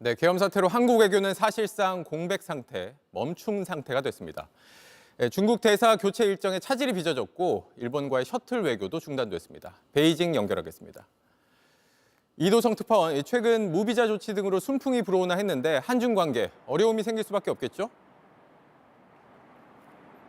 네, 계엄 사태로 한국 외교는 사실상 공백 상태, 멈춤 상태가 됐습니다. 중국 대사 교체 일정에 차질이 빚어졌고 일본과의 셔틀 외교도 중단됐습니다. 베이징 연결하겠습니다. 이도성 특파원, 최근 무비자 조치 등으로 순풍이 불어오나 했는데 한중 관계 어려움이 생길 수밖에 없겠죠?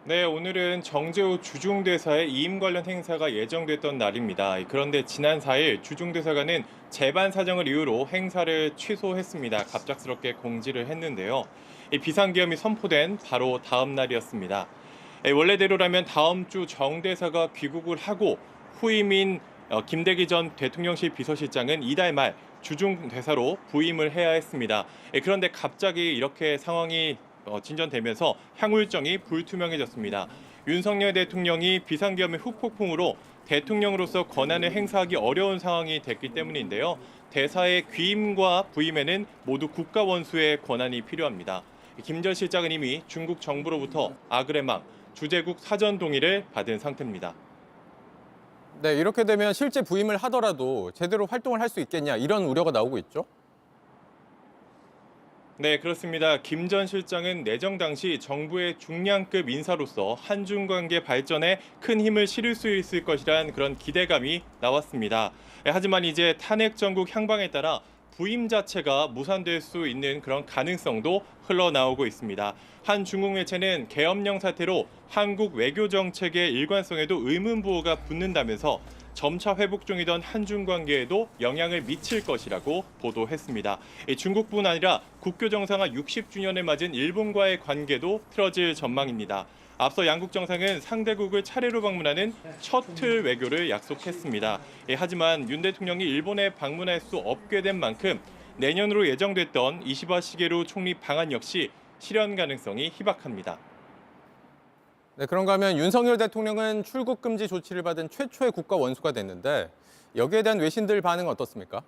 네, 오늘은 정재호 주중대사의 이임 관련 행사가 예정됐던 날입니다. 그런데 지난 4일 주중대사관은 재반 사정을 이유로 행사를 취소했습니다. 갑작스럽게 공지를 했는데요. 이 비상계엄이 선포된 바로 다음 날이었습니다. 원래대로라면 다음 주 정 대사가 귀국을 하고 후임인 김대기 전 대통령실 비서실장은 이달 말 주중대사로 부임을 해야 했습니다. 그런데 갑자기 이렇게 상황이 진전되면서 향후 일정이 불투명해졌습니다. 윤석열 대통령이 비상계엄의 후폭풍으로 대통령으로서 권한을 행사하기 어려운 상황이 됐기 때문인데요. 대사의 귀임과 부임에는 모두 국가 원수의 권한이 필요합니다. 김 전 실장은 이미 중국 정부로부터 아그레망, 주재국 사전 동의를 받은 상태입니다. 네, 이렇게 되면 실제 부임을 하더라도 제대로 활동을 할 수 있겠냐 이런 우려가 나오고 있죠? 네, 그렇습니다. 김 전 실장은 내정 당시 정부의 중량급 인사로서 한중 관계 발전에 큰 힘을 실을 수 있을 것이란 그런 기대감이 나왔습니다. 하지만 이제 탄핵 정국 향방에 따라 부임 자체가 무산될 수 있는 그런 가능성도 흘러나오고 있습니다. 한 중국 매체는 계엄령 사태로 한국 외교 정책의 일관성에도 의문부호가 붙는다면서 점차 회복 중이던 한중 관계에도 영향을 미칠 것이라고 보도했습니다. 중국뿐 아니라 국교 정상화 60주년을 맞은 일본과의 관계도 틀어질 전망입니다. 앞서 양국 정상은 상대국을 차례로 방문하는 셔틀 외교를 약속했습니다. 하지만 윤 대통령이 일본에 방문할 수 없게 된 만큼 내년으로 예정됐던 이시바 시게루 총리 방한 역시 실현 가능성이 희박합니다. 네, 그런가 하면 윤석열 대통령은 출국 금지 조치를 받은 최초의 국가 원수가 됐는데 여기에 대한 외신들 반응은 어떻습니까?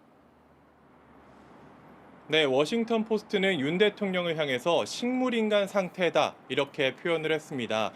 네, 워싱턴 포스트는 윤 대통령을 향해서 식물인간 상태다 이렇게 표현을 했습니다.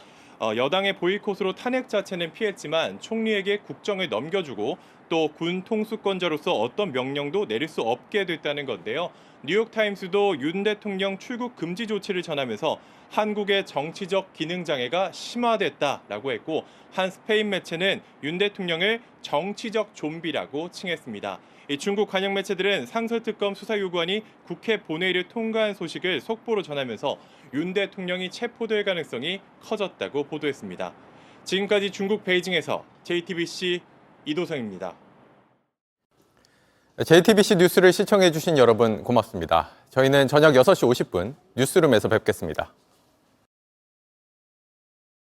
여당의 보이콧으로 탄핵 자체는 피했지만 총리에게 국정을 넘겨주고 또 군 통수권자로서 어떤 명령도 내릴 수 없게 됐다는 건데요. 뉴욕타임스도 윤 대통령 출국 금지 조치를 전하면서 한국의 정치적 기능 장애가 심화됐다라고 했고 한 스페인 매체는 윤 대통령을 정치적 좀비라고 칭했습니다. 중국 관영 매체들은 상설특검 수사 요구안이 국회 본회의를 통과한 소식을 속보로 전하면서 윤 대통령이 체포될 가능성이 커졌다고 보도했습니다. 지금까지 중국 베이징에서 JTBC 이도성입니다. JTBC 뉴스를 시청해 주신 여러분 고맙습니다. 저희는 저녁 6시 50분 뉴스룸에서 뵙겠습니다.